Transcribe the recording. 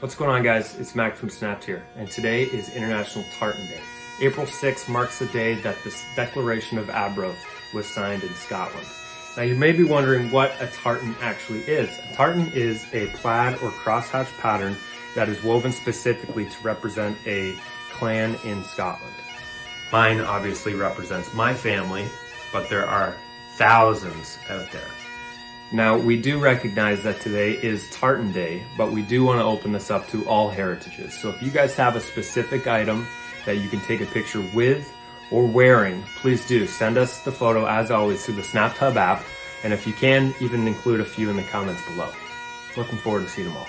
What's going on, guys? It's Mac from Snapped here, and today is International Tartan Day. April 6th marks the day that the Declaration of Arbroath was signed in Scotland. Now you may be wondering what a tartan actually is. A tartan is a plaid or crosshatch pattern that is woven specifically to represent a clan in Scotland. Mine obviously represents my family, but there are thousands out there. Now, we do recognize that today is Tartan Day, but we do want to open this up to all heritages. So if you guys have a specific item that you can take a picture with or wearing, please do. Send us the photo, as always, through the SnapTub app, and if you can, even include a few in the comments below. Looking forward to seeing them all.